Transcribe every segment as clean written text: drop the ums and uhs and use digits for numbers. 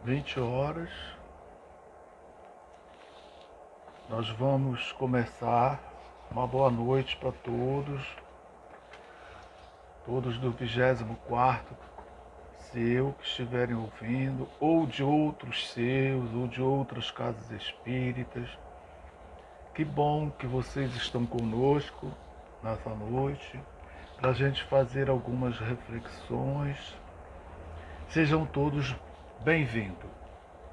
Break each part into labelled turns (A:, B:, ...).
A: 20 horas. Nós vamos começar. Uma boa noite para todos do 24º seu que estiverem ouvindo, ou de outros seus, ou de outras casas espíritas. Que bom que vocês estão conosco nessa noite, para a gente fazer algumas reflexões. Sejam todos bem-vindos.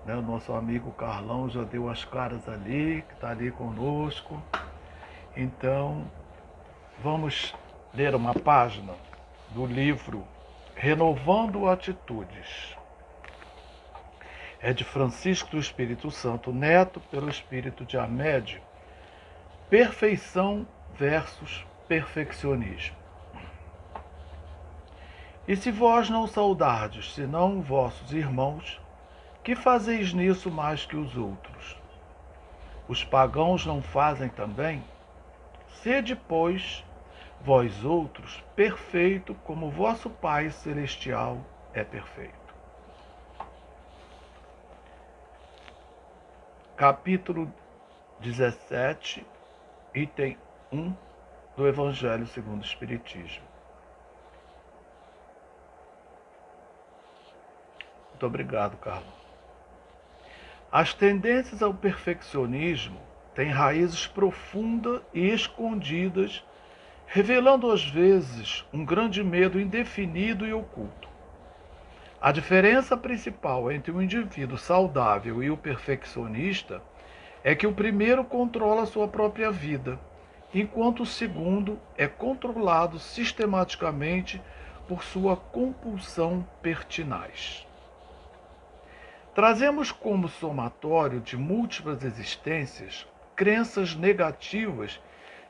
A: O nosso amigo Carlão já deu as caras ali, que está ali conosco. Então, vamos ler uma página do livro Renovando Atitudes. É de Francisco do Espírito Santo Neto, pelo Espírito de Amédio. Perfeição versus perfeccionismo. E se vós não saudardes, senão vossos irmãos, que fazeis nisso mais que os outros? Os pagãos não fazem também? Sede, pois, vós outros, perfeito como vosso Pai Celestial é perfeito. Capítulo 17, item 1 do Evangelho segundo o Espiritismo. Muito obrigado, Carlos. As tendências ao perfeccionismo têm raízes profundas e escondidas, revelando às vezes um grande medo indefinido e oculto. A diferença principal entre o indivíduo saudável e o perfeccionista é que o primeiro controla sua própria vida, enquanto o segundo é controlado sistematicamente por sua compulsão pertinaz. Trazemos como somatório de múltiplas existências crenças negativas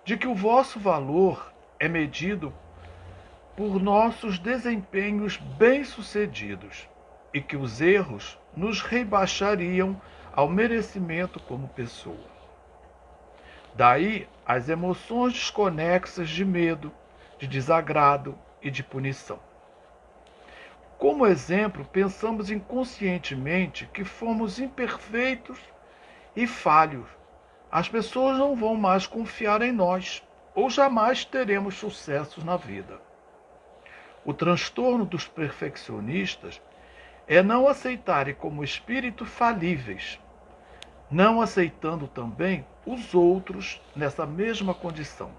A: de que o vosso valor é medido por nossos desempenhos bem-sucedidos e que os erros nos rebaixariam ao merecimento como pessoa. Daí as emoções desconexas de medo, de desagrado e de punição. Como exemplo, pensamos inconscientemente que fomos imperfeitos e falhos. As pessoas não vão mais confiar em nós, ou jamais teremos sucesso na vida. O transtorno dos perfeccionistas é não aceitarem como espíritos falíveis, não aceitando também os outros nessa mesma condição,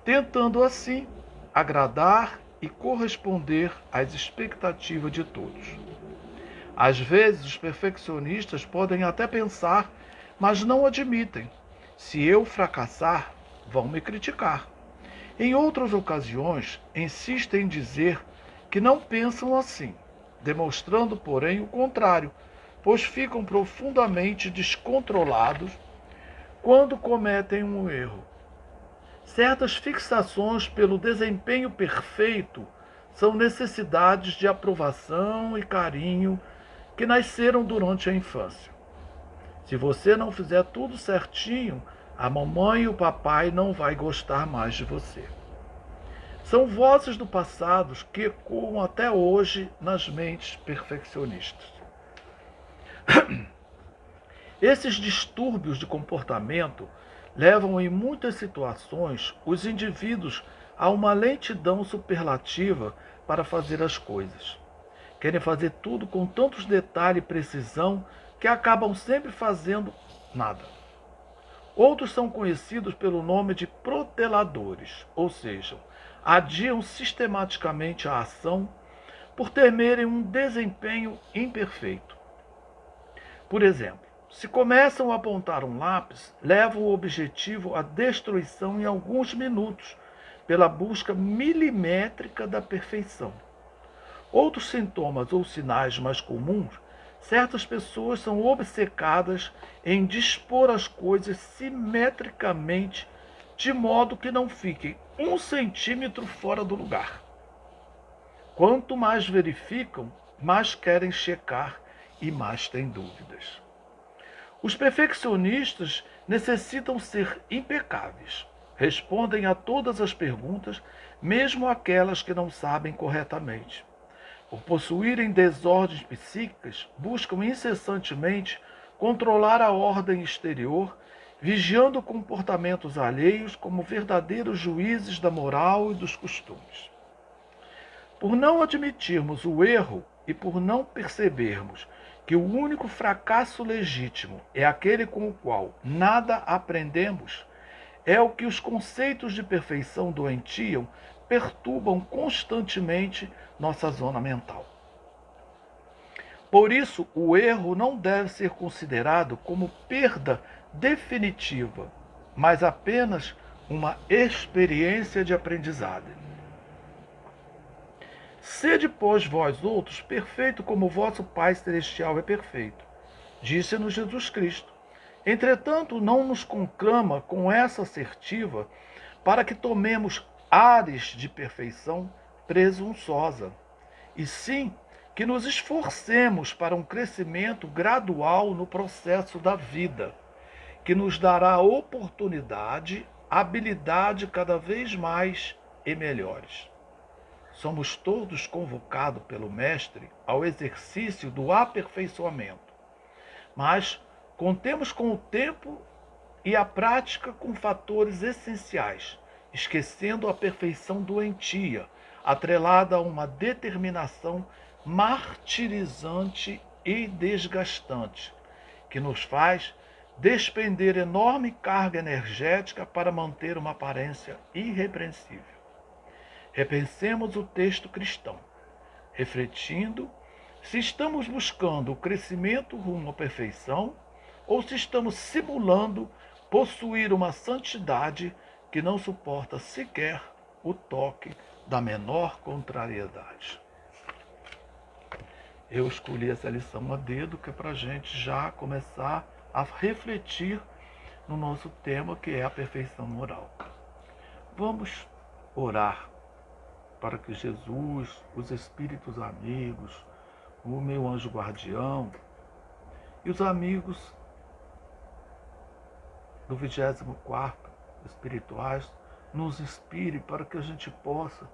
A: tentando assim agradar e corresponder às expectativas de todos. Às vezes, os perfeccionistas podem até pensar, mas não admitem. Se eu fracassar, vão me criticar. Em outras ocasiões, insistem em dizer que não pensam assim, demonstrando, porém, o contrário, pois ficam profundamente descontrolados quando cometem um erro. Certas fixações pelo desempenho perfeito são necessidades de aprovação e carinho que nasceram durante a infância. Se você não fizer tudo certinho, a mamãe e o papai não vai gostar mais de você. São vozes do passado que ecoam até hoje nas mentes perfeccionistas. Esses distúrbios de comportamento levam em muitas situações os indivíduos a uma lentidão superlativa para fazer as coisas. Querem fazer tudo com tantos detalhes e precisão que acabam sempre fazendo nada. Outros são conhecidos pelo nome de proteladores, ou seja, adiam sistematicamente a ação por temerem um desempenho imperfeito. Por exemplo, se começam a apontar um lápis, levam o objetivo à destruição em alguns minutos, pela busca milimétrica da perfeição. Outros sintomas ou sinais mais comuns, certas pessoas são obcecadas em dispor as coisas simetricamente, de modo que não fiquem 1 centímetro fora do lugar. Quanto mais verificam, mais querem checar e mais têm dúvidas. Os perfeccionistas necessitam ser impecáveis. Respondem a todas as perguntas, mesmo aquelas que não sabem corretamente. por possuírem desordens psíquicas, buscam incessantemente controlar a ordem exterior, vigiando comportamentos alheios como verdadeiros juízes da moral e dos costumes. Por não admitirmos o erro e por não percebermos que o único fracasso legítimo é aquele com o qual nada aprendemos, é o que os conceitos de perfeição doentiam perturbam constantemente nossa zona mental. Por isso, o erro não deve ser considerado como perda definitiva, mas apenas uma experiência de aprendizado. Sede, pois, vós outros, perfeito como vosso Pai Celestial é perfeito, disse-nos Jesus Cristo. Entretanto, não nos conclama com essa assertiva para que tomemos ares de perfeição presunçosa, e sim que nos esforcemos para um crescimento gradual no processo da vida, que nos dará oportunidade, habilidade cada vez mais e melhores. Somos todos convocados pelo Mestre ao exercício do aperfeiçoamento, mas contemos com o tempo e a prática com fatores essenciais, esquecendo a perfeição doentia, atrelada a uma determinação martirizante e desgastante, que nos faz despender enorme carga energética para manter uma aparência irrepreensível. Repensemos o texto cristão, refletindo se estamos buscando o crescimento rumo à perfeição ou se estamos simulando possuir uma santidade que não suporta sequer o toque da menor contrariedade. Eu escolhi essa lição a dedo, que é para a gente já começar a refletir no nosso tema, que é a perfeição moral. Vamos orar para que Jesus, os espíritos amigos, o meu anjo guardião e os amigos do 24º espirituais nos inspire para que a gente possa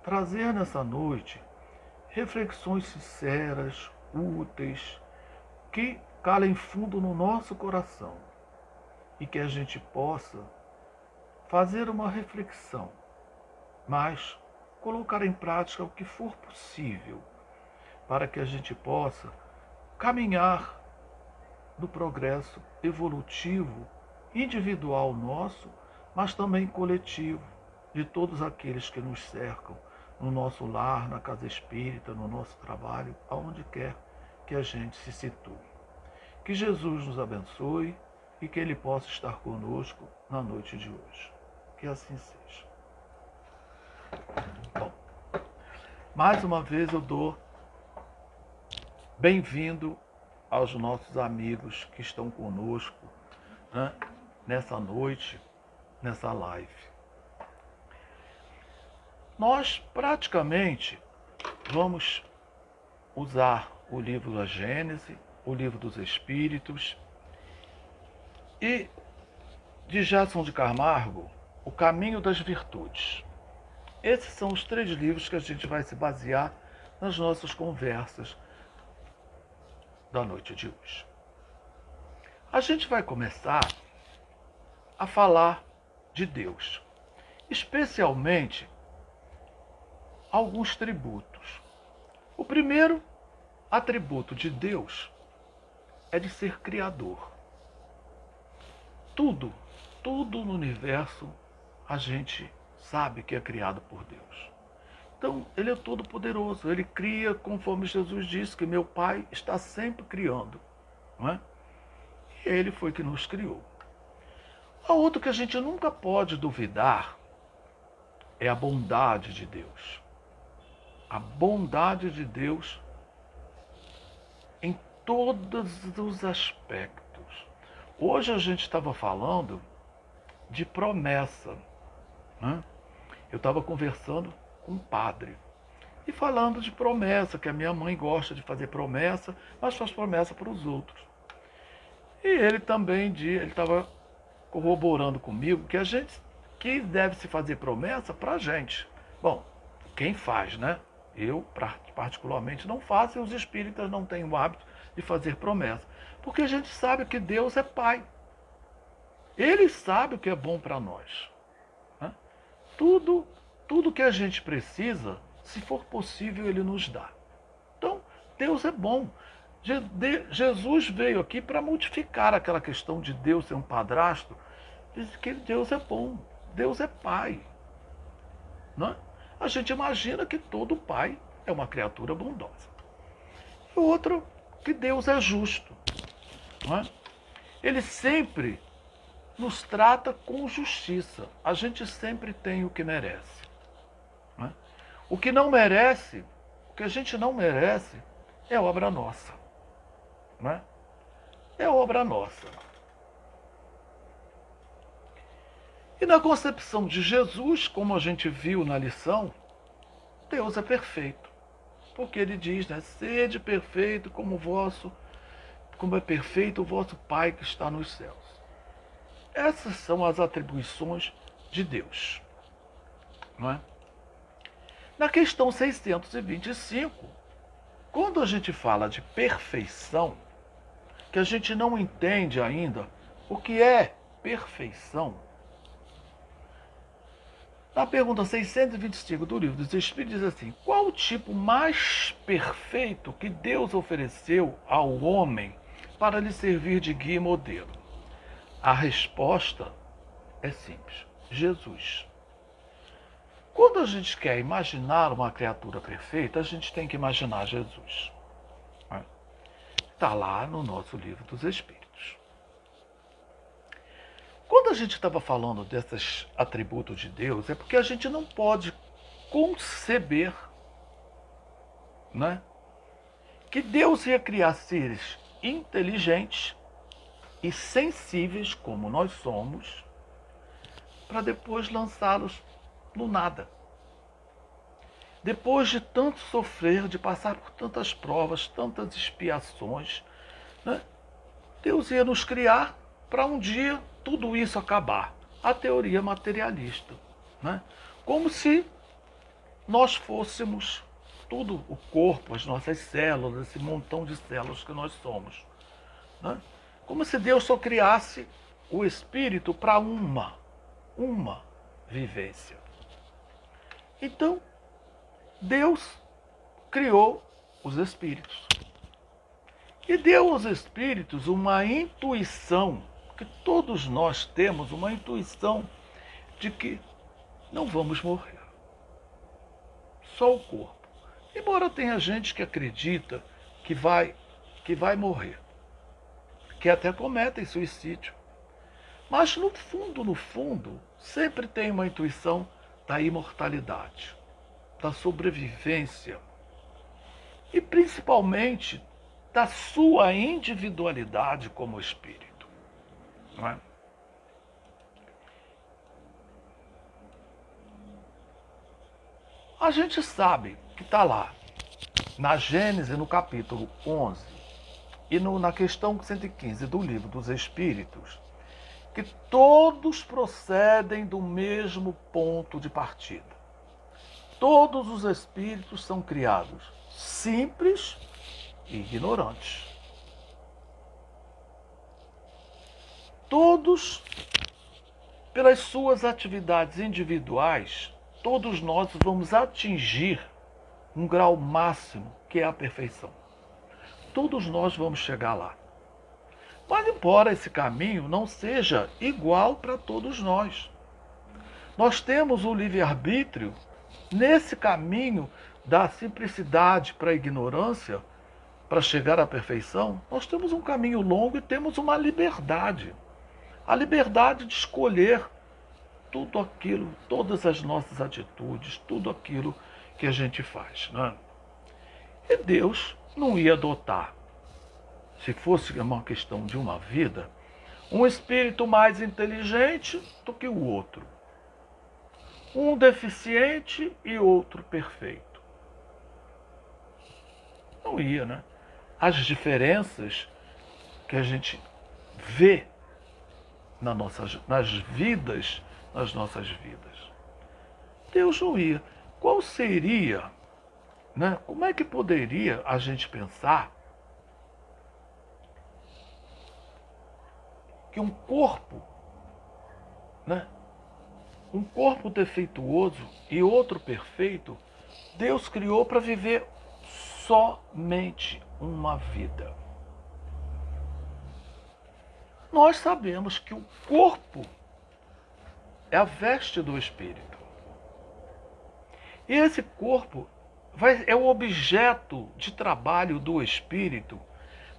A: trazer nessa noite reflexões sinceras, úteis, que calem fundo no nosso coração e que a gente possa fazer uma reflexão, mas colocar em prática o que for possível para que a gente possa caminhar no progresso evolutivo individual nosso, mas também coletivo de todos aqueles que nos cercam, no nosso lar, na casa espírita, no nosso trabalho, aonde quer que a gente se situe. Que Jesus nos abençoe e que Ele possa estar conosco na noite de hoje. Que assim seja. Bom, mais uma vez eu dou bem-vindo aos nossos amigos que estão conosco, né, nessa noite, nessa live. Nós praticamente vamos usar o livro da Gênese, o livro dos Espíritos e de Jackson de Camargo, O Caminho das Virtudes. Esses são os 3 livros que a gente vai se basear nas nossas conversas da noite de hoje. A gente vai começar a falar de Deus, especialmente alguns tributos. O primeiro atributo de Deus é de ser criador. Tudo no universo a gente sabe que é criado por Deus. Então, Ele é todo poderoso, Ele cria, conforme Jesus disse, que meu Pai está sempre criando, não é? E Ele foi que nos criou. A outra que a gente nunca pode duvidar é a bondade de Deus. A bondade de Deus em todos os aspectos. Hoje a gente estava falando de promessa, né? Eu estava conversando com um padre e falando de promessa, que a minha mãe gosta de fazer promessa, mas faz promessa para os outros. E ele também ele estava corroborando comigo que a gente que deve se fazer promessa para a gente. Bom, quem faz, né? Eu, particularmente, não faço e os espíritas não têm o hábito de fazer promessa. Porque a gente sabe que Deus é Pai. Ele sabe o que é bom para nós. Né? Tudo que a gente precisa, se for possível, Ele nos dá. Então, Deus é bom. Jesus veio aqui para modificar aquela questão de Deus ser um padrasto. Diz que Deus é bom, Deus é Pai. Não é? A gente imagina que todo pai é uma criatura bondosa. E outro, que Deus é justo. Não é? Ele sempre nos trata com justiça. A gente sempre tem o que merece. Não é? O que não merece, o que a gente não merece, é obra nossa. Não é? É obra nossa. E na concepção de Jesus, como a gente viu na lição, Deus é perfeito. Porque ele diz, né? Sede perfeito como é perfeito o vosso Pai que está nos céus. Essas são as atribuições de Deus. Não é? Na questão 625, quando a gente fala de perfeição, que a gente não entende ainda o que é perfeição, na pergunta 625 do Livro dos Espíritos diz assim: qual o tipo mais perfeito que Deus ofereceu ao homem para lhe servir de guia e modelo? A resposta é simples: Jesus. Quando a gente quer imaginar uma criatura perfeita, a gente tem que imaginar Jesus. Está lá no nosso Livro dos Espíritos. Quando a gente estava falando desses atributos de Deus, é porque a gente não pode conceber, né, que Deus ia criar seres inteligentes e sensíveis, como nós somos, para depois lançá-los no nada. Depois de tanto sofrer, de passar por tantas provas, tantas expiações, né, Deus ia nos criar para um dia tudo isso acabar. A teoria materialista. Né? Como se nós fôssemos tudo, o corpo, as nossas células, esse montão de células que nós somos. Né? Como se Deus só criasse o espírito para uma vivência. Então, Deus criou os espíritos. E deu aos espíritos uma intuição, que todos nós temos uma intuição de que não vamos morrer. Só o corpo. Embora tenha gente que acredita que vai morrer, que até cometem suicídio. Mas no fundo, sempre tem uma intuição da imortalidade, da sobrevivência e principalmente da sua individualidade como espírito. Não é? A gente sabe que está lá, na Gênesis, no capítulo 11, e na questão 115 do Livro dos Espíritos, que todos procedem do mesmo ponto de partida. Todos os espíritos são criados simples e ignorantes. Todos, pelas suas atividades individuais, todos nós vamos atingir um grau máximo, que é a perfeição. Todos nós vamos chegar lá. Mas embora esse caminho não seja igual para todos nós. Nós temos o livre-arbítrio nesse caminho da simplicidade para a ignorância, para chegar à perfeição. Nós temos um caminho longo e temos uma liberdade. A liberdade de escolher tudo aquilo, todas as nossas atitudes, tudo aquilo que a gente faz. Né? E Deus não ia dotar, se fosse uma questão de uma vida, um espírito mais inteligente do que o outro. Um deficiente e outro perfeito. Não ia, né? As diferenças que a gente vê nas nossas vidas. Deus não ia. Qual seria, né? Como é que poderia a gente pensar que um corpo, né? Um corpo defeituoso e outro perfeito, Deus criou para viver somente uma vida. Nós sabemos que o corpo é a veste do espírito. E esse corpo é o objeto de trabalho do espírito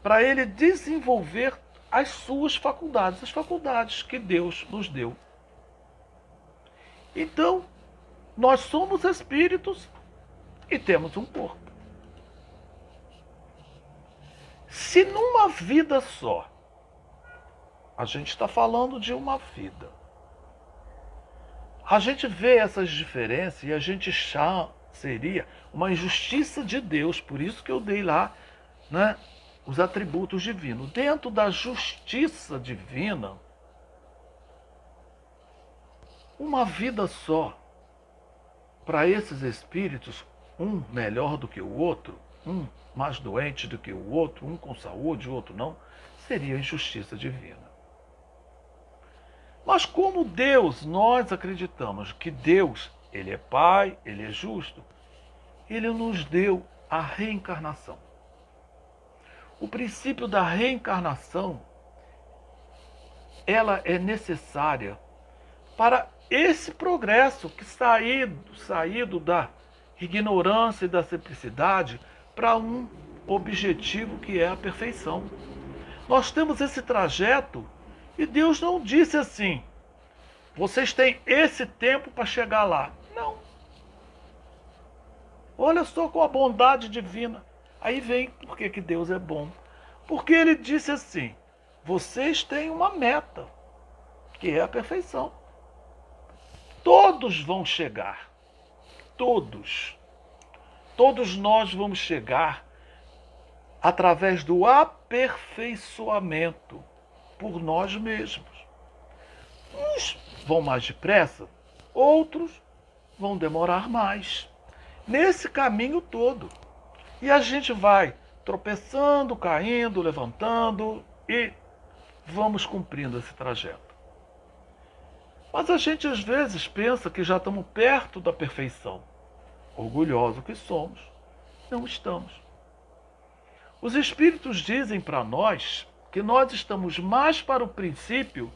A: para ele desenvolver as suas faculdades, as faculdades que Deus nos deu. Então, nós somos espíritos e temos um corpo. Se numa vida só, a gente está falando de uma vida, a gente vê essas diferenças e a gente seria uma injustiça de Deus, por isso que eu dei lá, né, os atributos divinos. Dentro da justiça divina, uma vida só, para esses espíritos, um melhor do que o outro, um mais doente do que o outro, um com saúde, o outro não, seria injustiça divina. Mas como Deus, nós acreditamos que Deus, Ele é Pai, Ele é justo, Ele nos deu a reencarnação. O princípio da reencarnação, ela é necessária para esse progresso que saído da ignorância e da simplicidade para um objetivo que é a perfeição. Nós temos esse trajeto e Deus não disse assim, vocês têm esse tempo para chegar lá. Não. Olha só com a bondade divina. Aí vem por que Deus é bom. Porque Ele disse assim, vocês têm uma meta, que é a perfeição. Todos vão chegar. Todos. Todos nós vamos chegar através do aperfeiçoamento por nós mesmos. Uns vão mais depressa, outros vão demorar mais. Nesse caminho todo. E a gente vai tropeçando, caindo, levantando e vamos cumprindo esse trajeto. Mas a gente às vezes pensa que já estamos perto da perfeição. Orgulhosos que somos, não estamos. Os espíritos dizem para nós que nós estamos mais para o princípio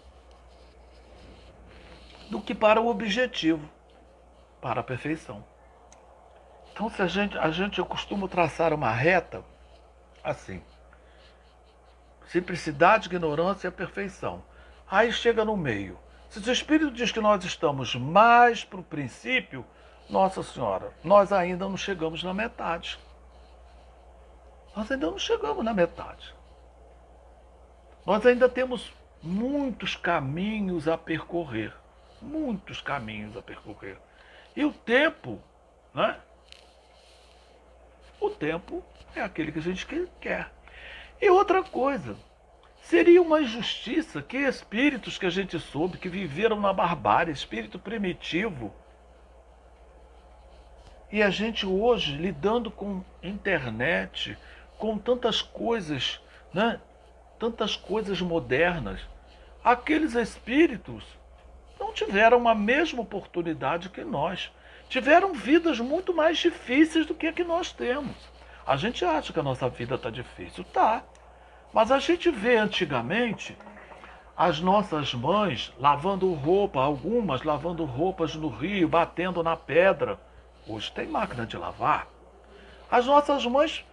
A: do que para o objetivo, para a perfeição. Então, se eu costumo traçar uma reta assim: simplicidade, ignorância e a perfeição. Aí chega no meio. Se o Espírito diz que nós estamos mais para o princípio, Nossa Senhora, nós ainda não chegamos na metade. Nós ainda não chegamos na metade. Nós ainda temos muitos caminhos a percorrer. Muitos caminhos a percorrer. E o tempo, né? O tempo é aquele que a gente quer. E outra coisa, seria uma injustiça que espíritos que a gente soube que viveram na barbárie, espírito primitivo, e a gente hoje lidando com internet, com tantas coisas, né? Tantas coisas modernas, aqueles espíritos não tiveram a mesma oportunidade que nós. Tiveram vidas muito mais difíceis do que a que nós temos. A gente acha que a nossa vida está difícil. Tá. Mas a gente vê antigamente as nossas mães lavando roupa, algumas lavando roupas no rio, batendo na pedra. Hoje tem máquina de lavar. As nossas mães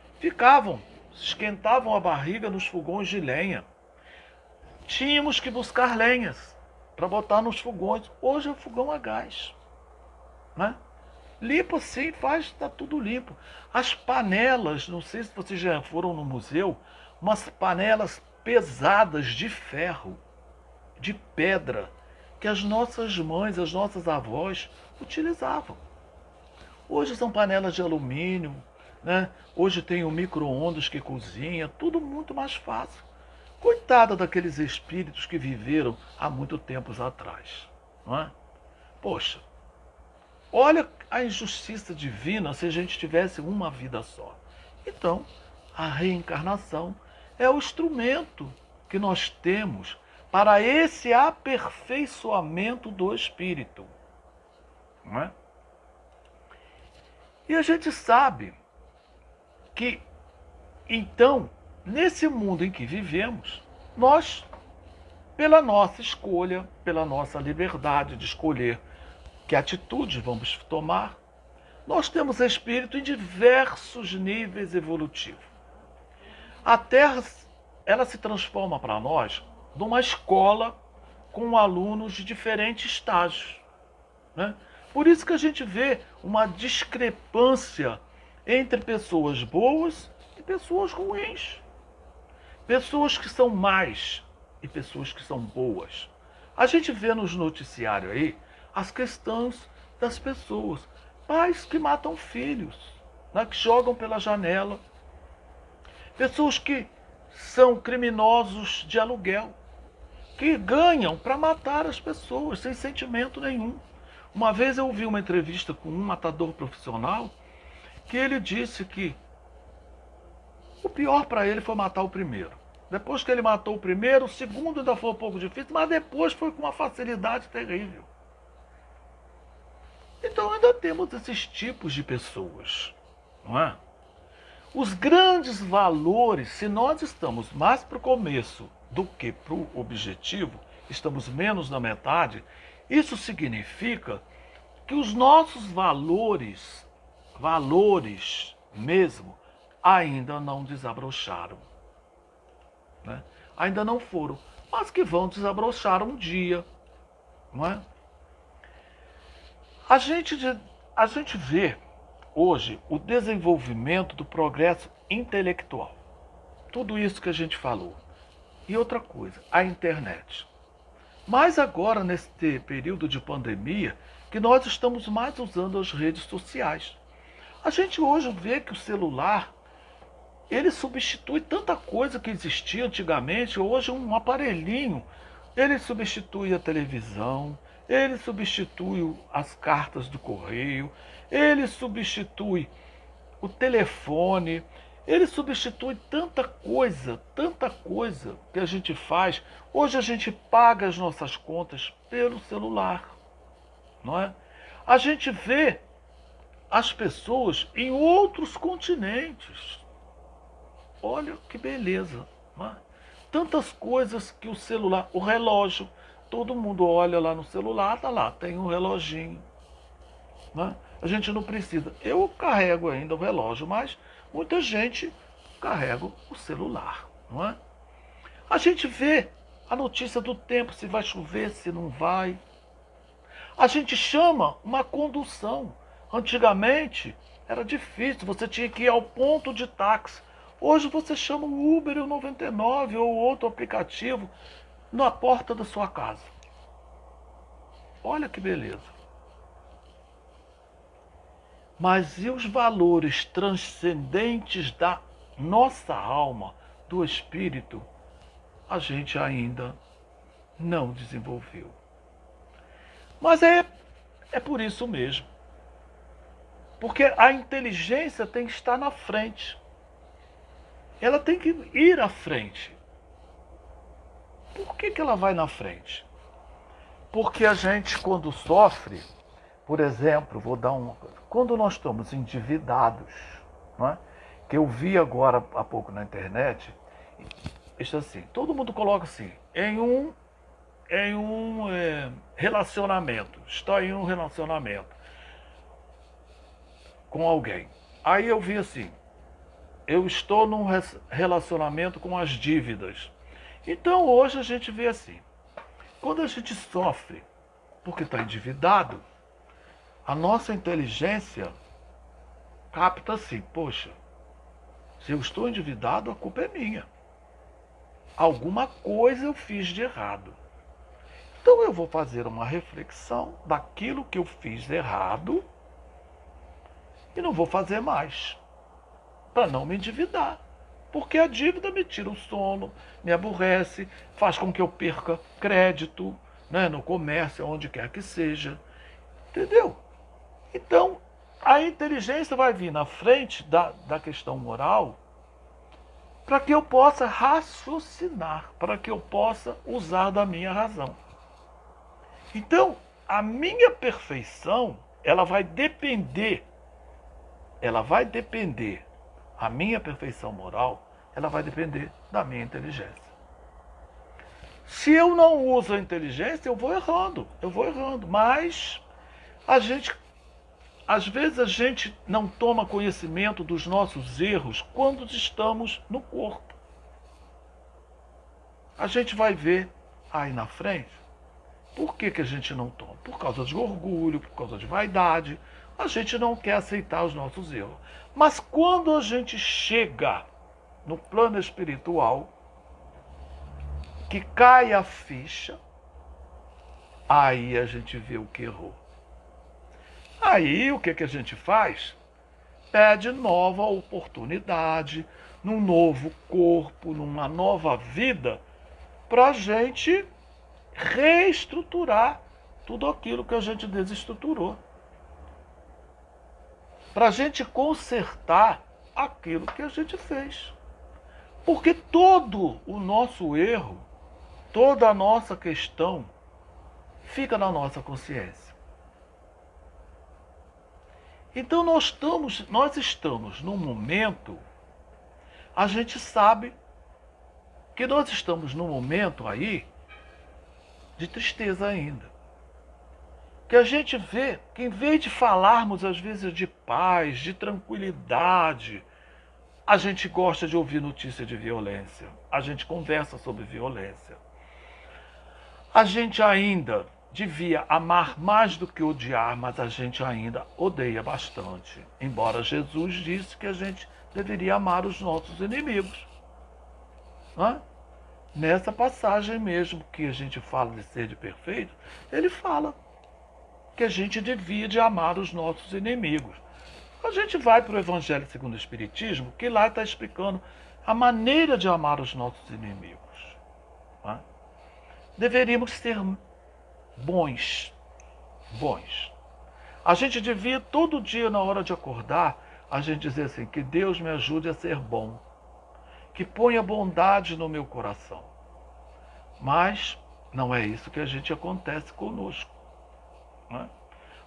A: esquentavam a barriga nos fogões de lenha. Tínhamos que buscar lenhas para botar nos fogões. Hoje é fogão a gás, né? Limpo sim, está tudo limpo. As panelas, não sei se vocês já foram no museu, umas panelas pesadas de ferro, de pedra, que as nossas mães, as nossas avós utilizavam. Hoje são panelas de alumínio, né? Hoje tem o micro-ondas que cozinha, tudo muito mais fácil. Coitada daqueles espíritos que viveram há muito tempos atrás, não é? Poxa, olha a injustiça divina se a gente tivesse uma vida só? Então, a reencarnação é o instrumento que nós temos para esse aperfeiçoamento do espírito. Não é? E a gente sabe que, então, nesse mundo em que vivemos, nós, pela nossa escolha, pela nossa liberdade de escolher que atitude vamos tomar, nós temos espírito em diversos níveis evolutivos. A Terra, ela se transforma para nós numa escola com alunos de diferentes estágios, né? Por isso que a gente vê uma discrepância entre pessoas boas e pessoas ruins. Pessoas que são más e pessoas que são boas. A gente vê nos noticiários aí as questões das pessoas. Pais que matam filhos, né, que jogam pela janela. Pessoas que são criminosos de aluguel, que ganham para matar as pessoas sem sentimento nenhum. Uma vez eu ouvi uma entrevista com um matador profissional que ele disse que o pior para ele foi matar o primeiro. Depois que ele matou o primeiro, o segundo ainda foi um pouco difícil, mas depois foi com uma facilidade terrível. Então ainda temos esses tipos de pessoas, não é? Os grandes valores, se nós estamos mais para o começo do que para o objetivo, estamos menos na metade, isso significa que os nossos valores mesmo, ainda não desabrocharam, né? Ainda não foram, mas que vão desabrochar um dia, não é? A gente vê hoje o desenvolvimento do progresso intelectual. Tudo isso que a gente falou. E outra coisa, a internet. Mas agora, nesse período de pandemia, que nós estamos mais usando as redes sociais. A gente hoje vê que o celular, ele substitui tanta coisa que existia antigamente. Hoje um aparelhinho, ele substitui a televisão, ele substitui as cartas do correio, ele substitui o telefone, ele substitui tanta coisa que a gente faz. Hoje a gente paga as nossas contas pelo celular, não é? A gente vê as pessoas em outros continentes. Olha que beleza, não é? Tantas coisas que o celular, o relógio, todo mundo olha lá no celular, tá lá, tem um reloginho, né? A gente não precisa. Eu carrego ainda o relógio, mas muita gente carrega o celular, não é? A gente vê a notícia do tempo, se vai chover, se não vai. A gente chama uma condução. Antigamente era difícil, você tinha que ir ao ponto de táxi. Hoje você chama o Uber ou 99 ou outro aplicativo na porta da sua casa. Olha que beleza. Mas e os valores transcendentes da nossa alma, do espírito, a gente ainda não desenvolveu. Mas é por isso mesmo. Porque a inteligência tem que estar na frente. Ela tem que ir à frente. Por que ela vai na frente? Porque a gente, quando sofre, por exemplo, vou dar uma coisa. Quando nós estamos endividados, não é? Que eu vi agora há pouco na internet, isso assim, todo mundo coloca assim, em um relacionamento, está em um relacionamento com alguém. Aí eu vi assim, eu estou num relacionamento com as dívidas. Então hoje a gente vê assim, quando a gente sofre porque está endividado, a nossa inteligência capta assim, poxa, se eu estou endividado, a culpa é minha. Alguma coisa eu fiz de errado. Então eu vou fazer uma reflexão daquilo que eu fiz de errado e não vou fazer mais, para não me endividar. Porque a dívida me tira o sono, me aborrece, faz com que eu perca crédito, né, no comércio, onde quer que seja. Entendeu? Então, a inteligência vai vir na frente da questão moral para que eu possa raciocinar, para que eu possa usar da minha razão. Então, a minha perfeição, a minha perfeição moral, ela vai depender da minha inteligência. Se eu não uso a inteligência, eu vou errando, mas às vezes a gente não toma conhecimento dos nossos erros quando estamos no corpo. A gente vai ver aí na frente. Por que a gente não toma? Por causa de orgulho, por causa de vaidade. A gente não quer aceitar os nossos erros. Mas quando a gente chega no plano espiritual, que cai a ficha, aí a gente vê o que errou. Aí o que a gente faz? Pede nova oportunidade, num novo corpo, numa nova vida, para a gente reestruturar tudo aquilo que a gente desestruturou. Para a gente consertar aquilo que a gente fez. Porque todo o nosso erro, toda a nossa questão, fica na nossa consciência. Então nós estamos num momento, a gente sabe que nós estamos num momento aí de tristeza ainda. Que a gente vê que em vez de falarmos às vezes de paz, de tranquilidade, a gente gosta de ouvir notícia de violência. A gente conversa sobre violência. A gente ainda devia amar mais do que odiar, mas a gente ainda odeia bastante. Embora Jesus disse que a gente deveria amar os nossos inimigos. Não é? Nessa passagem mesmo que a gente fala de ser de perfeito, ele fala que a gente devia de amar os nossos inimigos. A gente vai para o Evangelho segundo o Espiritismo, que lá está explicando a maneira de amar os nossos inimigos. Não é? Deveríamos ser bons. A gente devia todo dia na hora de acordar, a gente dizer assim, que Deus me ajude a ser bom, que ponha bondade no meu coração. Mas não é isso que a gente acontece conosco. Né?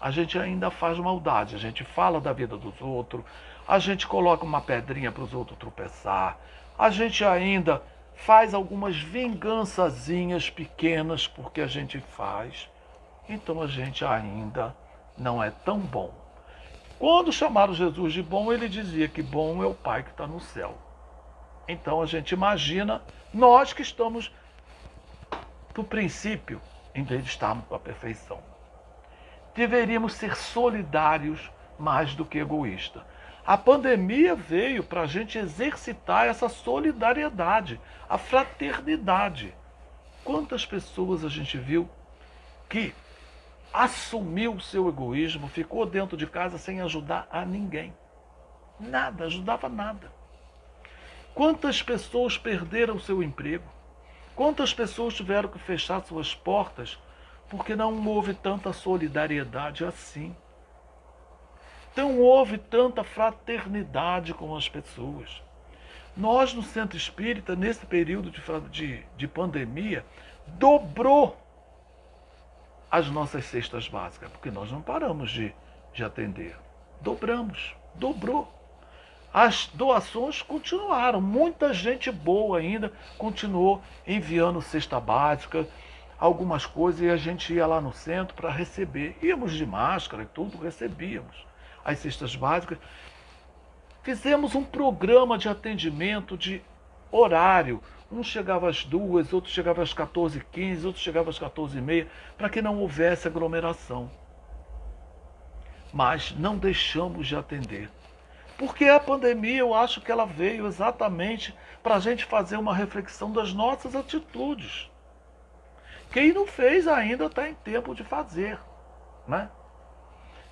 A: A gente ainda faz maldade, a gente fala da vida dos outros, a gente coloca uma pedrinha para os outros tropeçar, a gente ainda faz algumas vingançazinhas pequenas porque a gente faz. Então a gente ainda não é tão bom. Quando chamaram Jesus de bom, ele dizia que bom é o Pai que está no céu. Então a gente imagina nós que estamos do princípio, em vez de estarmos com a perfeição. Deveríamos ser solidários mais do que egoístas. A pandemia veio para a gente exercitar essa solidariedade, a fraternidade. Quantas pessoas a gente viu que assumiu o seu egoísmo, ficou dentro de casa sem ajudar a ninguém. Nada, ajudava nada. Quantas pessoas perderam seu emprego? Quantas pessoas tiveram que fechar suas portas porque não houve tanta solidariedade assim? Não houve tanta fraternidade com as pessoas. Nós, no Centro Espírita, nesse período de pandemia, dobrou as nossas cestas básicas, porque nós não paramos de atender. Dobrou. As doações continuaram, muita gente boa ainda continuou enviando cesta básica, algumas coisas, e a gente ia lá no centro para receber. Íamos de máscara e tudo, recebíamos as cestas básicas. Fizemos um programa de atendimento de horário. Um chegava às 2, outro chegava às 14h15, outro chegava às 14h30, para que não houvesse aglomeração. Mas não deixamos de atender. Porque a pandemia, eu acho que ela veio exatamente para a gente fazer uma reflexão das nossas atitudes. Quem não fez ainda está em tempo de fazer, né?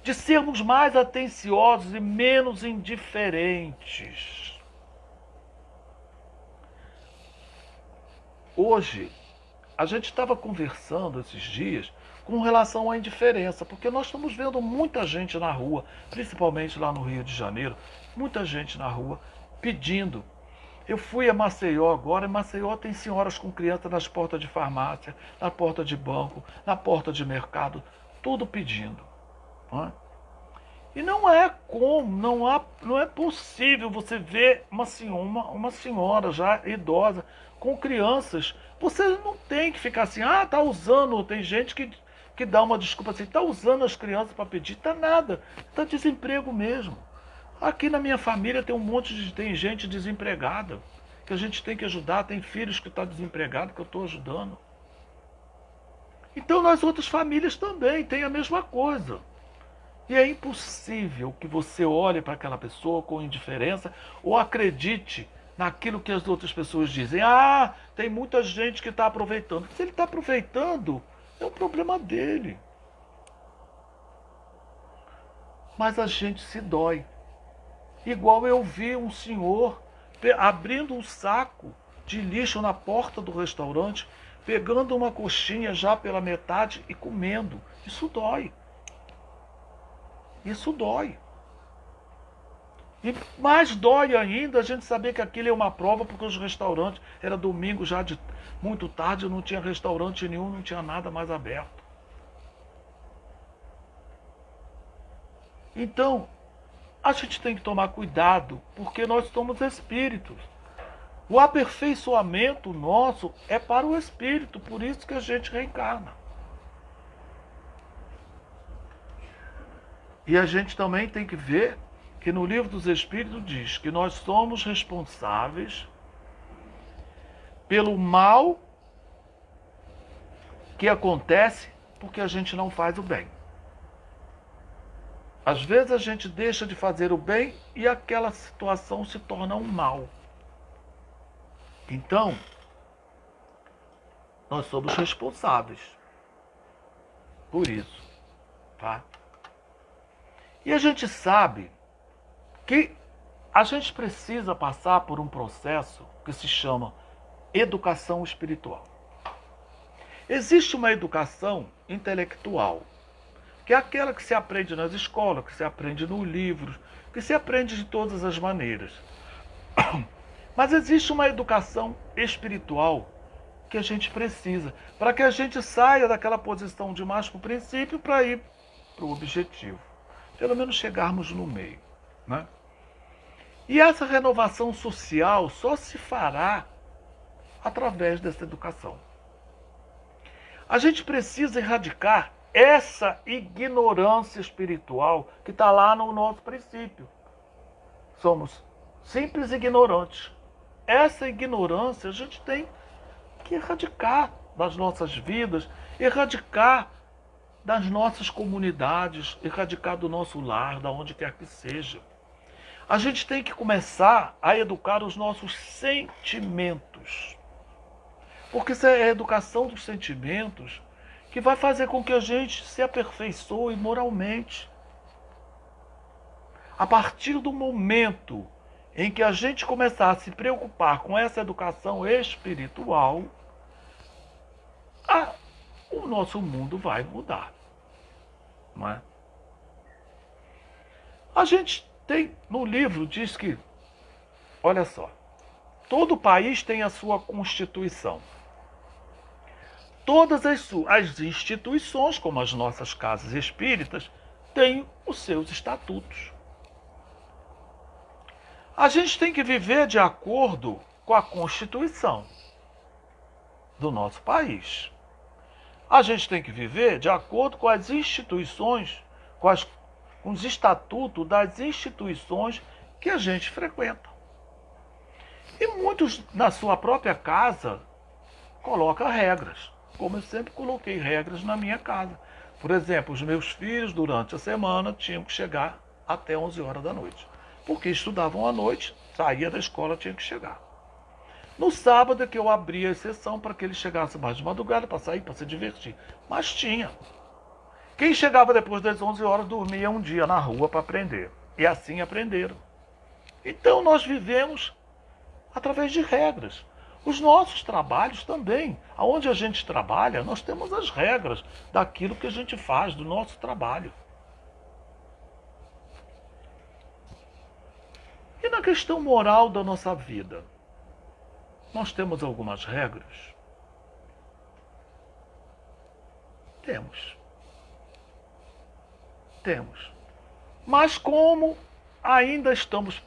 A: De sermos mais atenciosos e menos indiferentes. Hoje, a gente estava conversando esses dias com relação à indiferença, porque nós estamos vendo muita gente na rua, principalmente lá no Rio de Janeiro, muita gente na rua pedindo. Eu fui a Maceió agora, e Maceió tem senhoras com crianças nas portas de farmácia, na porta de banco, na porta de mercado, tudo pedindo. Não é? E não é possível você ver uma senhora já idosa com crianças. Você não tem que ficar assim, tá usando, tem gente que dá uma desculpa assim, tá usando as crianças para pedir, tá nada, tá desemprego mesmo. Aqui na minha família tem gente desempregada, que a gente tem que ajudar, tem filhos que estão desempregados, que eu estou ajudando. Então nas outras famílias também tem a mesma coisa. E é impossível que você olhe para aquela pessoa com indiferença ou acredite naquilo que as outras pessoas dizem. Tem muita gente que está aproveitando. Se ele está aproveitando, é um problema dele. Mas a gente se dói. Igual eu vi um senhor abrindo um saco de lixo na porta do restaurante, pegando uma coxinha já pela metade e comendo. Isso dói. Isso dói. E mais dói ainda a gente saber que aquilo é uma prova, porque os restaurantes, era domingo já de muito tarde, não tinha restaurante nenhum, não tinha nada mais aberto. Então, a gente tem que tomar cuidado, porque nós somos espíritos. O aperfeiçoamento nosso é para o espírito, por isso que a gente reencarna. E a gente também tem que ver que no Livro dos Espíritos diz que nós somos responsáveis pelo mal que acontece porque a gente não faz o bem. Às vezes a gente deixa de fazer o bem e aquela situação se torna um mal. Então, nós somos responsáveis por isso, tá? E a gente sabe que a gente precisa passar por um processo que se chama educação espiritual. Existe uma educação intelectual, que é aquela que se aprende nas escolas, que se aprende nos livros, que se aprende de todas as maneiras. Mas existe uma educação espiritual que a gente precisa, para que a gente saia daquela posição de mais para o princípio para ir para o objetivo. Pelo menos chegarmos no meio, né? E essa renovação social só se fará através dessa educação. A gente precisa erradicar essa ignorância espiritual que está lá no nosso princípio. Somos simples ignorantes. Essa ignorância a gente tem que erradicar das nossas vidas, erradicar das nossas comunidades, erradicar do nosso lar, da onde quer que seja. A gente tem que começar a educar os nossos sentimentos. Porque isso é a educação dos sentimentos que vai fazer com que a gente se aperfeiçoe moralmente. A partir do momento em que a gente começar a se preocupar com essa educação espiritual, o nosso mundo vai mudar. Não é? A gente tem, no livro diz que, olha só, todo país tem a sua Constituição. Todas as instituições, como as nossas casas espíritas, têm os seus estatutos. A gente tem que viver de acordo com a Constituição do nosso país. A gente tem que viver de acordo com as instituições, com os estatutos das instituições que a gente frequenta. E muitos, na sua própria casa, colocam regras, como eu sempre coloquei regras na minha casa. Por exemplo, os meus filhos, durante a semana, tinham que chegar até 11 horas da noite. Porque estudavam à noite, saía da escola, tinha que chegar. No sábado é que eu abria a exceção para que eles chegassem mais de madrugada, para sair, para se divertir. Mas tinha. Quem chegava depois das 11 horas dormia um dia na rua para aprender. E assim aprenderam. Então nós vivemos através de regras. Os nossos trabalhos também. Aonde a gente trabalha, nós temos as regras daquilo que a gente faz, do nosso trabalho. E na questão moral da nossa vida, nós temos algumas regras? Temos. Temos. Mas como ainda estamos,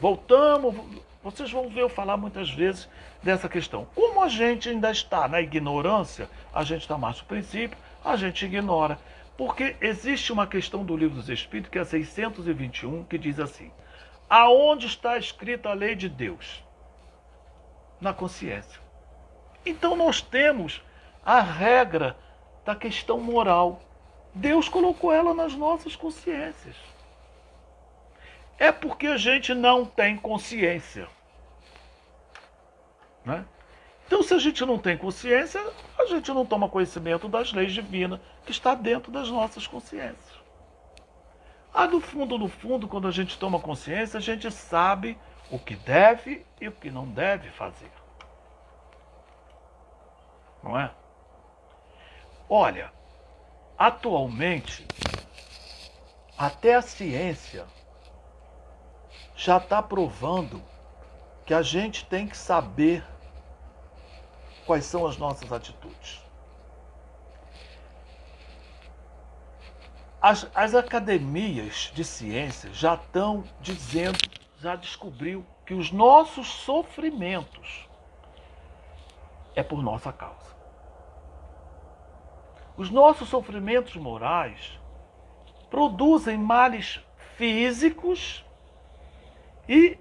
A: voltamos, vocês vão ver eu falar muitas vezes dessa questão. Como a gente ainda está na ignorância, a gente está mais no princípio, a gente ignora. Porque existe uma questão do Livro dos Espíritos, que é 621, que diz assim: aonde está escrita a lei de Deus? Na consciência. Então nós temos a regra da questão moral. Deus colocou ela nas nossas consciências. É porque a gente não tem consciência. Né? Então, se a gente não tem consciência, a gente não toma conhecimento das leis divinas que está dentro das nossas consciências. No fundo, quando a gente toma consciência, a gente sabe o que deve e o que não deve fazer. Não é? Olha, atualmente, até a ciência já está provando que a gente tem que saber quais são as nossas atitudes. As academias de ciência já estão dizendo, já descobriu que os nossos sofrimentos é por nossa causa. Os nossos sofrimentos morais produzem males físicos e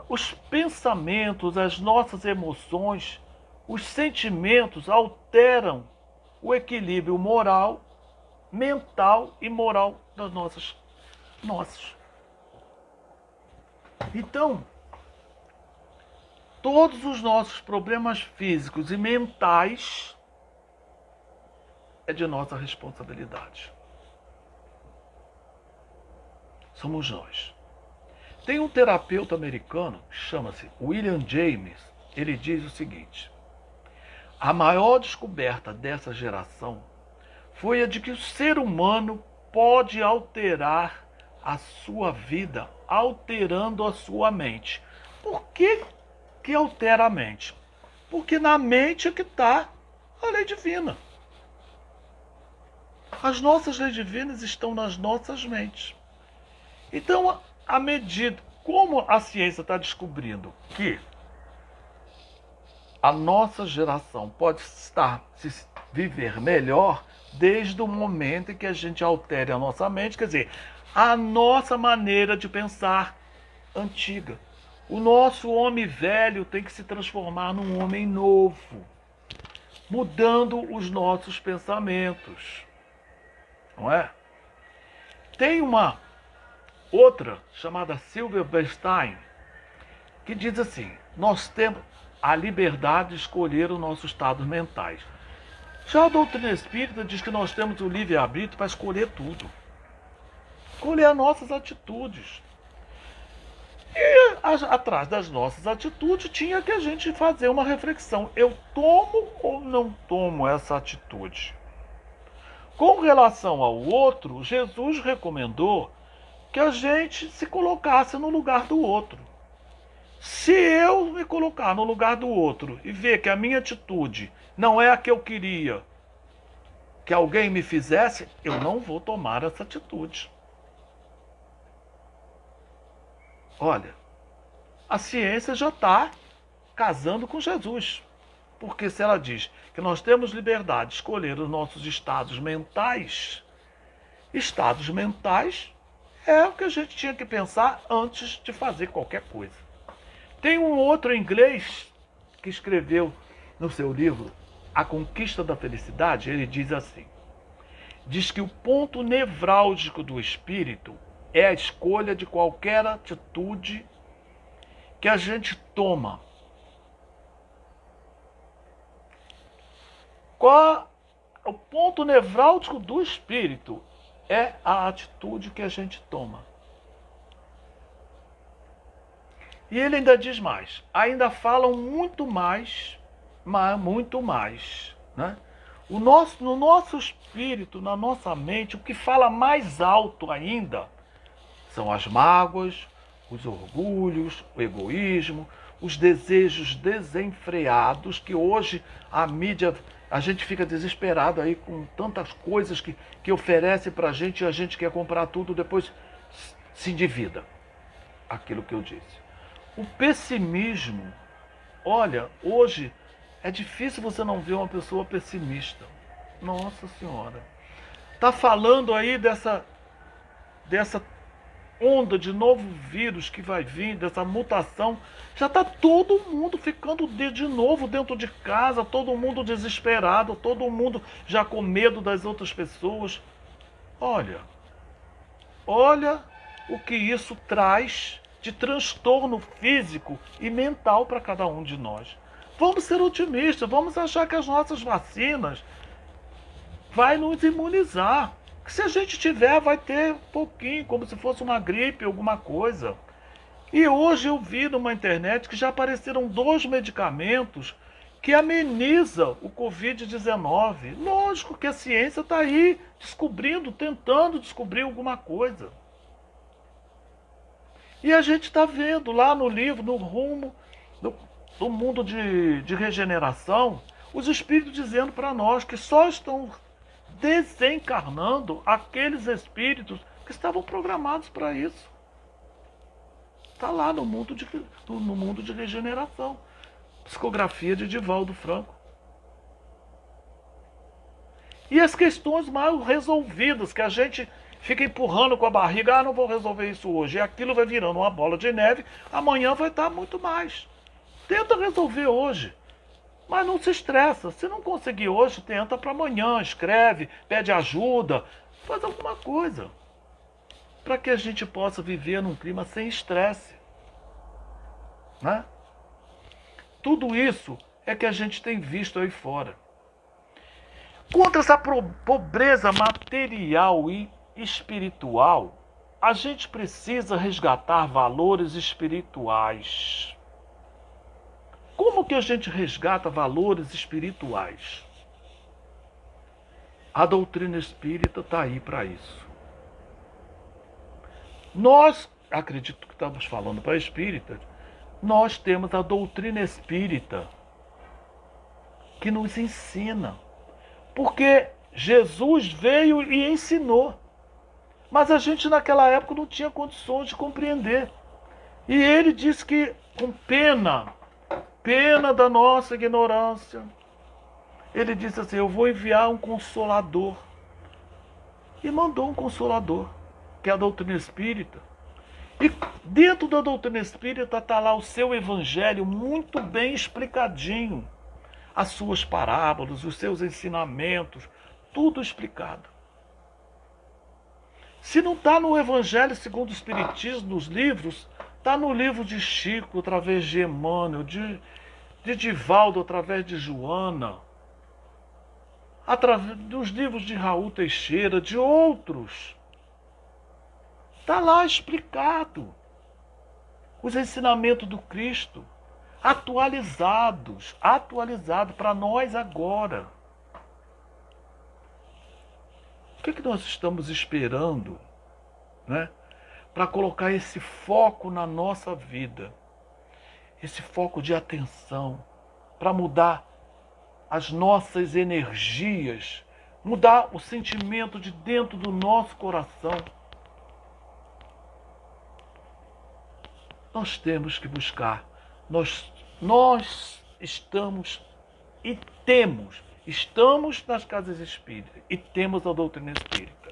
A: os pensamentos, as nossas emoções, os sentimentos alteram o equilíbrio moral, mental e moral das nossas. Então, todos os nossos problemas físicos e mentais é de nossa responsabilidade. Somos nós. Tem um terapeuta americano, chama-se William James, ele diz o seguinte: a maior descoberta dessa geração foi a de que o ser humano pode alterar a sua vida, alterando a sua mente. Por que altera a mente? Porque na mente é que está a lei divina. As nossas leis divinas estão nas nossas mentes. Então, à medida como a ciência está descobrindo que a nossa geração pode se viver melhor desde o momento em que a gente altere a nossa mente, quer dizer, a nossa maneira de pensar antiga. O nosso homem velho tem que se transformar num homem novo, mudando os nossos pensamentos. Não é? Tem uma outra, chamada Sylvia Bernstein, que diz assim: nós temos a liberdade de escolher os nossos estados mentais. Já a doutrina espírita diz que nós temos o livre-arbítrio para escolher tudo. Escolher as nossas atitudes. E atrás das nossas atitudes tinha que a gente fazer uma reflexão. Eu tomo ou não tomo essa atitude? Com relação ao outro, Jesus recomendou que a gente se colocasse no lugar do outro. Se eu me colocar no lugar do outro e ver que a minha atitude não é a que eu queria que alguém me fizesse, eu não vou tomar essa atitude. Olha, a ciência já está casando com Jesus. Porque se ela diz que nós temos liberdade de escolher os nossos estados mentais é o que a gente tinha que pensar antes de fazer qualquer coisa. Tem um outro inglês que escreveu no seu livro A Conquista da Felicidade, ele diz assim: diz que o ponto nevrálgico do espírito é a escolha de qualquer atitude que a gente toma. O ponto nevrálgico do espírito é a atitude que a gente toma. E ele ainda diz mais, ainda falam muito mais, muito mais, né? No nosso espírito, na nossa mente, o que fala mais alto ainda são as mágoas, os orgulhos, o egoísmo, os desejos desenfreados, que hoje a mídia, a gente fica desesperado aí com tantas coisas que oferece pra gente e a gente quer comprar tudo, depois se endivida. Aquilo que eu disse. O pessimismo, olha, hoje é difícil você não ver uma pessoa pessimista. Nossa Senhora. Tá falando aí dessa onda de novo vírus que vai vir, dessa mutação. Já tá todo mundo ficando de novo dentro de casa, todo mundo desesperado, todo mundo já com medo das outras pessoas. Olha o que isso traz de transtorno físico e mental para cada um de nós. Vamos ser otimistas, vamos achar que as nossas vacinas vai nos imunizar. Que se a gente tiver, vai ter um pouquinho, como se fosse uma gripe, alguma coisa. E hoje eu vi numa internet que já apareceram 2 medicamentos que amenizam o Covid-19. Lógico que a ciência está aí descobrindo, tentando descobrir alguma coisa. E a gente está vendo lá no livro, no rumo do mundo de regeneração, os espíritos dizendo para nós que só estão desencarnando aqueles espíritos que estavam programados para isso. Está lá no mundo de regeneração. Psicografia de Divaldo Franco. E as questões mal resolvidas, que a gente fica empurrando com a barriga, não vou resolver isso hoje. E aquilo vai virando uma bola de neve, amanhã vai estar muito mais. Tenta resolver hoje. Mas não se estressa. Se não conseguir hoje, tenta para amanhã. Escreve, pede ajuda, faz alguma coisa. Para que a gente possa viver num clima sem estresse. Né? Tudo isso é que a gente tem visto aí fora. Contra essa pobreza material e espiritual, a gente precisa resgatar valores espirituais. Como que a gente resgata valores espirituais? A doutrina espírita está aí para isso. Nós, acredito que estamos falando para espíritas, nós temos a doutrina espírita que nos ensina. Porque Jesus veio e ensinou. Mas a gente naquela época não tinha condições de compreender. E ele disse que com pena da nossa ignorância, ele disse assim, eu vou enviar um consolador. E mandou um consolador, que é a doutrina espírita. E dentro da doutrina espírita está lá o seu evangelho muito bem explicadinho. As suas parábolas, os seus ensinamentos, tudo explicado. Se não está no Evangelho segundo o Espiritismo, nos livros, está no livro de Chico, através de Emmanuel, de Divaldo, através de Joana, através dos livros de Raul Teixeira, de outros. Está lá explicado. Os ensinamentos do Cristo, atualizados para nós agora. O que nós estamos esperando, né, para colocar esse foco na nossa vida? Esse foco de atenção, para mudar as nossas energias, mudar o sentimento de dentro do nosso coração. Nós temos que buscar. Nós estamos e estamos nas casas espíritas e temos a doutrina espírita.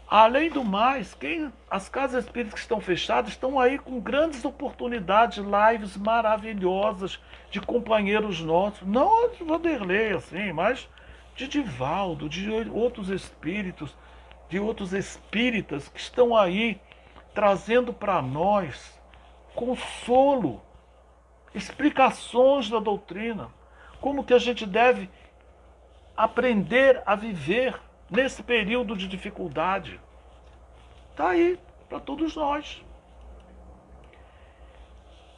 A: Além do mais, as casas espíritas que estão fechadas estão aí com grandes oportunidades, lives maravilhosas de companheiros nossos, não de Vanderlei assim, mas de Divaldo, de outros espíritos, de outros espíritas que estão aí trazendo para nós consolo, explicações da doutrina, como que a gente deve aprender a viver nesse período de dificuldade. Está aí para todos nós.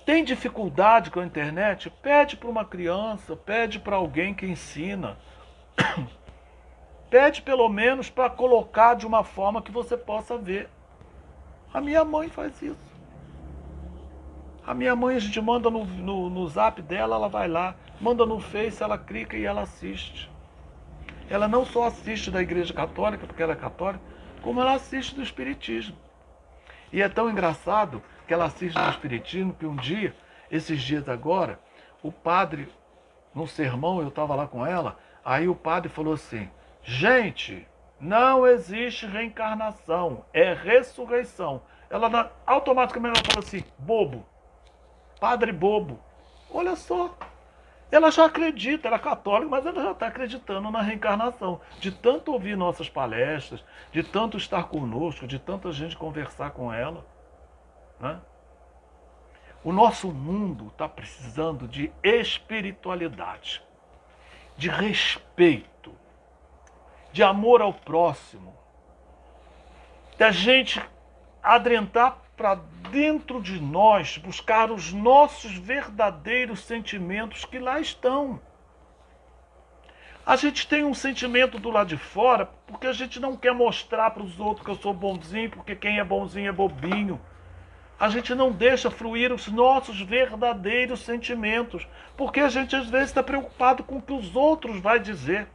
A: Tem dificuldade com a internet? Pede para uma criança, pede para alguém que ensina. Pede pelo menos para colocar de uma forma que você possa ver. A minha mãe faz isso. A minha mãe, a gente manda no zap dela, ela vai lá. Manda no Face, ela clica e ela assiste. Ela não só assiste da Igreja Católica, porque ela é católica, como ela assiste do Espiritismo. E é tão engraçado que ela assiste do Espiritismo que um dia, esses dias agora, o padre, num sermão, eu estava lá com ela, aí o padre falou assim: gente, não existe reencarnação, é ressurreição. Ela automaticamente ela falou assim: bobo, padre bobo. Olha só, ela já acredita, ela é católica, mas ela já está acreditando na reencarnação. De tanto ouvir nossas palestras, de tanto estar conosco, de tanta gente conversar com ela, né? O nosso mundo está precisando de espiritualidade, de respeito, de amor ao próximo, da gente adentrar para dentro de nós, buscar os nossos verdadeiros sentimentos que lá estão. A gente tem um sentimento do lado de fora porque a gente não quer mostrar para os outros que eu sou bonzinho, porque quem é bonzinho é bobinho. A gente não deixa fluir os nossos verdadeiros sentimentos, porque a gente às vezes está preocupado com o que os outros vão dizer.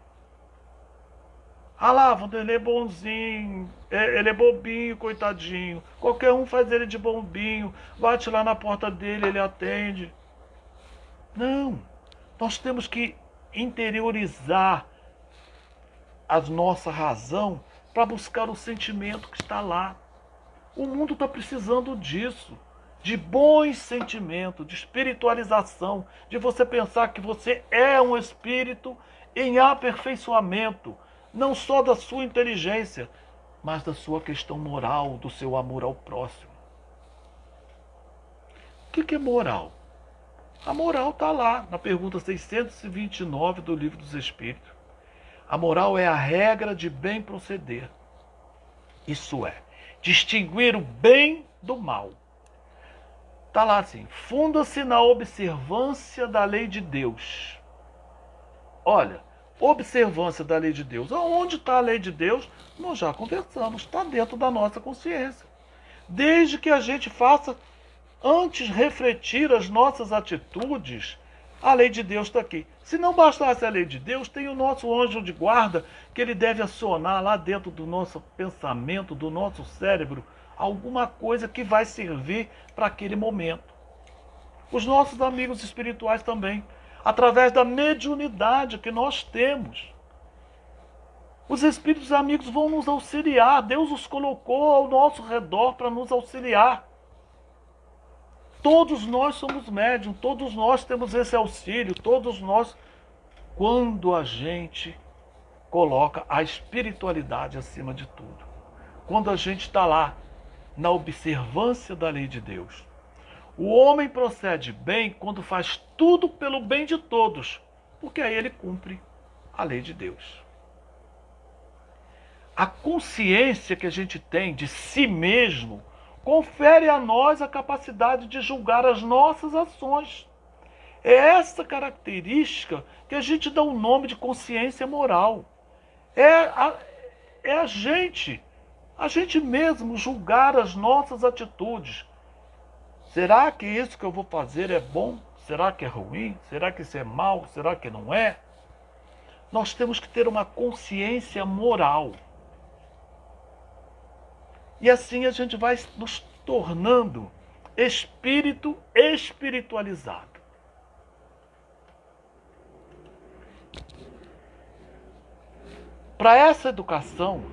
A: Ah lá, Vanderlei é bonzinho, ele é bobinho, coitadinho. Qualquer um faz ele de bobinho, bate lá na porta dele, ele atende. Não, nós temos que interiorizar a nossa razão para buscar o sentimento que está lá. O mundo está precisando disso, de bons sentimentos, de espiritualização, de você pensar que você é um espírito em aperfeiçoamento, não só da sua inteligência, mas da sua questão moral, do seu amor ao próximo. O que é moral? A moral está lá, na pergunta 629 do Livro dos Espíritos. A moral é a regra de bem proceder. Isso é, distinguir o bem do mal. Está lá assim: funda-se na observância da lei de Deus. Olha, observância da lei de Deus. Aonde está a lei de Deus? Nós já conversamos, está dentro da nossa consciência. Desde que a gente faça, antes refletir as nossas atitudes, a lei de Deus está aqui. Se não bastasse a lei de Deus, tem o nosso anjo de guarda que ele deve acionar lá dentro do nosso pensamento, do nosso cérebro, alguma coisa que vai servir para aquele momento. Os nossos amigos espirituais também, através da mediunidade que nós temos. Os espíritos amigos vão nos auxiliar, Deus os colocou ao nosso redor para nos auxiliar. Todos nós somos médiums, todos nós temos esse auxílio, todos nós, quando a gente coloca a espiritualidade acima de tudo. Quando a gente está lá, na observância da lei de Deus. O homem procede bem quando faz tudo pelo bem de todos, porque aí ele cumpre a lei de Deus. A consciência que a gente tem de si mesmo confere a nós a capacidade de julgar as nossas ações. É essa característica que a gente dá o nome de consciência moral. É a gente mesmo julgar as nossas atitudes. Será que isso que eu vou fazer é bom? Será que é ruim? Será que isso é mal? Será que não é? Nós temos que ter uma consciência moral. E assim a gente vai nos tornando espírito espiritualizado. Para essa educação,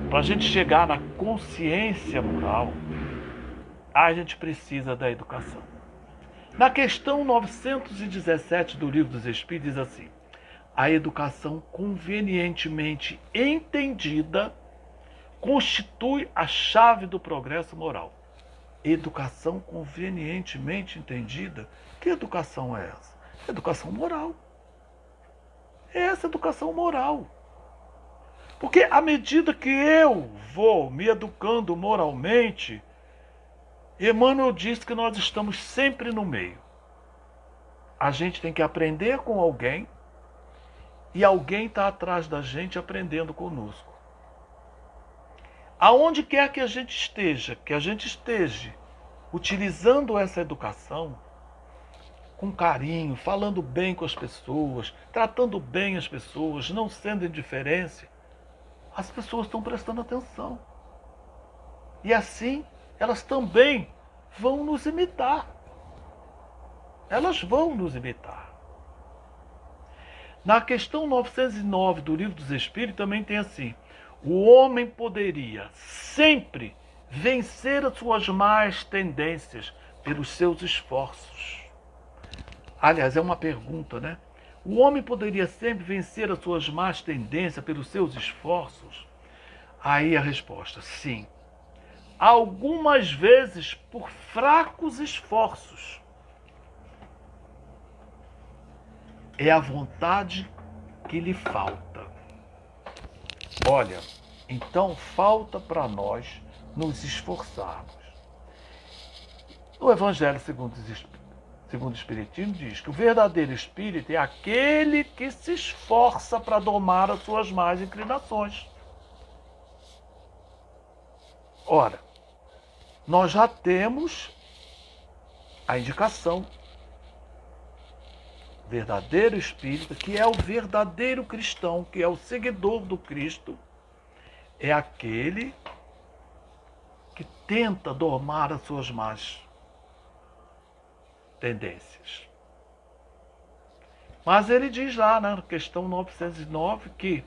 A: para a gente chegar na consciência moral, a gente precisa da educação. Na questão 917 do Livro dos Espíritos diz assim: a educação convenientemente entendida constitui a chave do progresso moral. Educação convenientemente entendida? Que educação é essa? Educação moral. É essa educação moral. Porque à medida que eu vou me educando moralmente, Emmanuel disse que nós estamos sempre no meio. A gente tem que aprender com alguém e alguém está atrás da gente aprendendo conosco. Aonde quer que a gente esteja utilizando essa educação com carinho, falando bem com as pessoas, tratando bem as pessoas, não sendo indiferente, as pessoas estão prestando atenção. E assim, elas também vão nos imitar. Elas vão nos imitar. Na questão 909 do Livro dos Espíritos também tem assim: o homem poderia sempre vencer as suas más tendências pelos seus esforços. Aliás, é uma pergunta, né? O homem poderia sempre vencer as suas más tendências pelos seus esforços? Aí a resposta: sim. Algumas vezes por fracos esforços. É a vontade que lhe falta. Olha, então falta para nós nos esforçarmos. O Evangelho segundo o Espiritismo diz que o verdadeiro espírito é aquele que se esforça para domar as suas más inclinações. Ora, nós já temos a indicação. Verdadeiro espírita, que é o verdadeiro cristão, que é o seguidor do Cristo, é aquele que tenta domar as suas más tendências. Mas ele diz lá na questão 909 que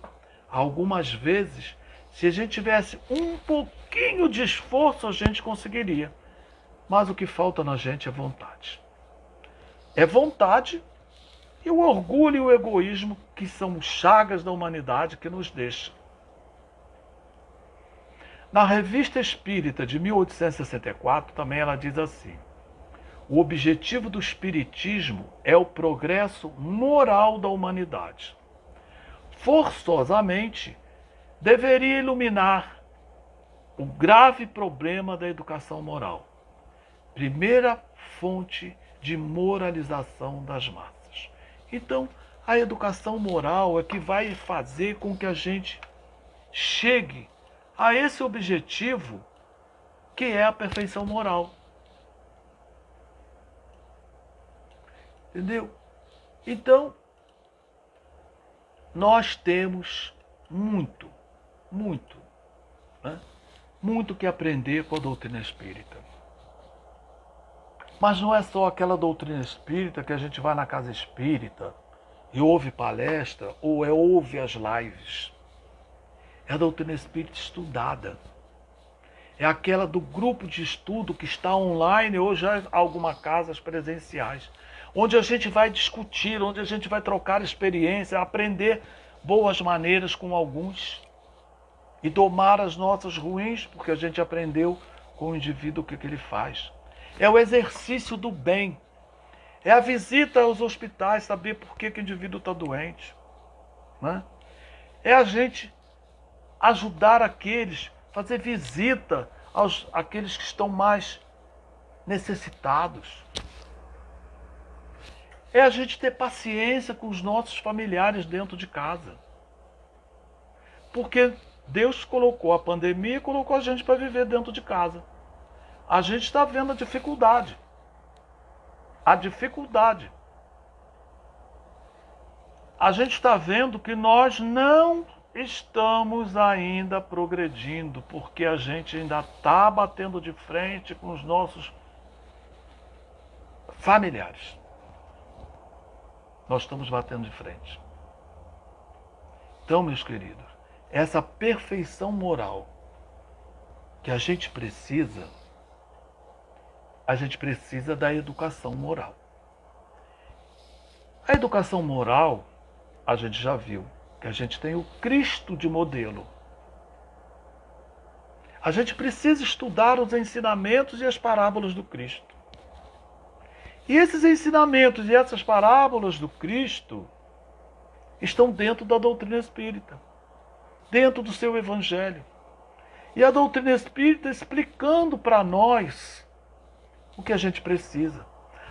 A: algumas vezes, se a gente tivesse um pouquinho de esforço, a gente conseguiria. Mas o que falta na gente é vontade. É vontade e o orgulho e o egoísmo, que são chagas da humanidade que nos deixam. Na Revista Espírita de 1864, também ela diz assim: o objetivo do Espiritismo é o progresso moral da humanidade. Forçosamente, deveria iluminar o grave problema da educação moral, primeira fonte de moralização das massas. Então, a educação moral é que vai fazer com que a gente chegue a esse objetivo, que é a perfeição moral. Entendeu? Então, nós temos muito que aprender com a doutrina espírita. Mas não é só aquela doutrina espírita que a gente vai na casa espírita e ouve palestra ou ouve as lives. É a doutrina espírita estudada. É aquela do grupo de estudo que está online ou já em algumas casas presenciais, onde a gente vai discutir, onde a gente vai trocar experiência, aprender boas maneiras com alguns e domar as nossas ruins, porque a gente aprendeu com o indivíduo o que ele faz. É o exercício do bem. É a visita aos hospitais, saber por que o indivíduo está doente. Né? É a gente ajudar aqueles, fazer visita àqueles que estão mais necessitados. É a gente ter paciência com os nossos familiares dentro de casa. Porque Deus colocou a pandemia e colocou a gente para viver dentro de casa. A gente está vendo a dificuldade. A dificuldade. A gente está vendo que nós não estamos ainda progredindo, porque a gente ainda está batendo de frente com os nossos familiares. Nós estamos batendo de frente. Então, meus queridos, essa perfeição moral que a gente precisa da educação moral. A educação moral, a gente já viu, que a gente tem o Cristo de modelo. A gente precisa estudar os ensinamentos e as parábolas do Cristo. E esses ensinamentos e essas parábolas do Cristo estão dentro da doutrina espírita, dentro do seu evangelho. E a doutrina espírita explicando para nós o que a gente precisa.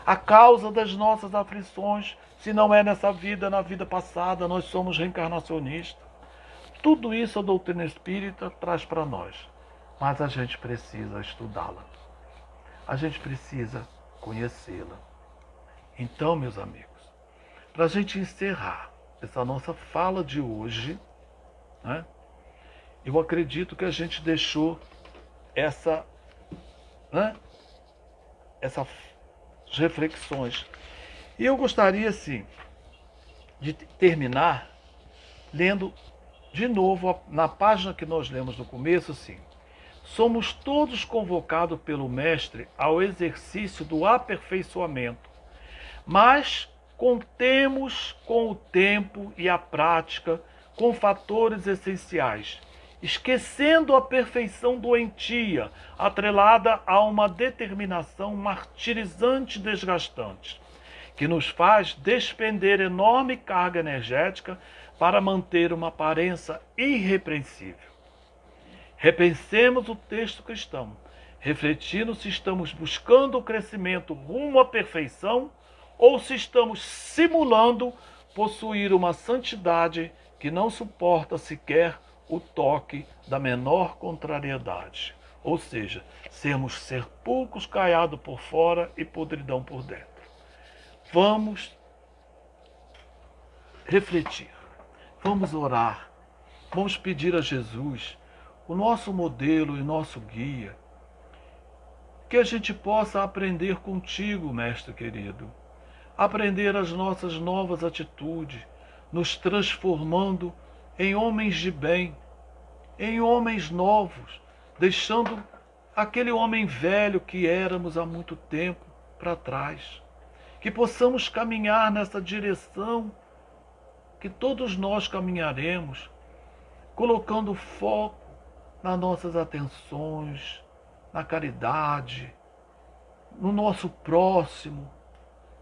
A: A causa das nossas aflições, se não é nessa vida, na vida passada, nós somos reencarnacionistas. Tudo isso a doutrina espírita traz para nós. Mas a gente precisa estudá-la. A gente precisa conhecê-la. Então, meus amigos, para a gente encerrar essa nossa fala de hoje, né, eu acredito que a gente deixou essas reflexões. E eu gostaria, sim, de terminar lendo de novo na página que nós lemos no começo, sim. Somos todos convocados pelo Mestre ao exercício do aperfeiçoamento, mas contemos com o tempo e a prática com fatores essenciais, esquecendo a perfeição doentia, atrelada a uma determinação martirizante e desgastante, que nos faz despender enorme carga energética para manter uma aparência irrepreensível. Repensemos o texto cristão, refletindo se estamos buscando o crescimento rumo à perfeição ou se estamos simulando possuir uma santidade que não suporta sequer o toque da menor contrariedade. Ou seja, sermos sepulcros caiados por fora e podridão por dentro. Vamos refletir, vamos orar, vamos pedir a Jesus, o nosso modelo e nosso guia, que a gente possa aprender contigo, Mestre querido, aprender as nossas novas atitudes, nos transformando em homens de bem, em homens novos, deixando aquele homem velho que éramos há muito tempo para trás. Que possamos caminhar nessa direção que todos nós caminharemos, colocando foco nas nossas atenções, na caridade, no nosso próximo.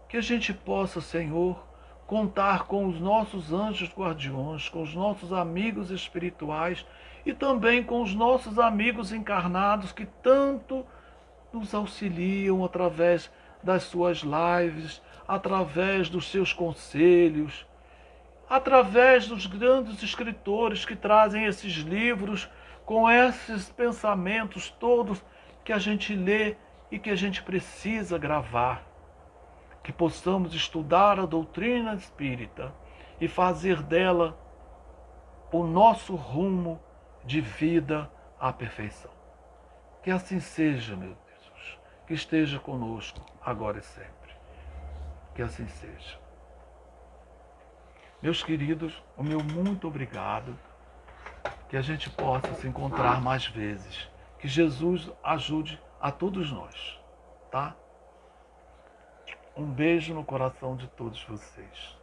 A: Que a gente possa, Senhor, contar com os nossos anjos guardiões, com os nossos amigos espirituais e também com os nossos amigos encarnados que tanto nos auxiliam através das suas lives, através dos seus conselhos, através dos grandes escritores que trazem esses livros com esses pensamentos todos que a gente lê e que a gente precisa gravar. Que possamos estudar a doutrina espírita e fazer dela o nosso rumo de vida à perfeição. Que assim seja, meu Deus, que esteja conosco agora e sempre. Que assim seja. Meus queridos, o meu muito obrigado. Que a gente possa se encontrar mais vezes. Que Jesus ajude a todos nós, tá? Um beijo no coração de todos vocês.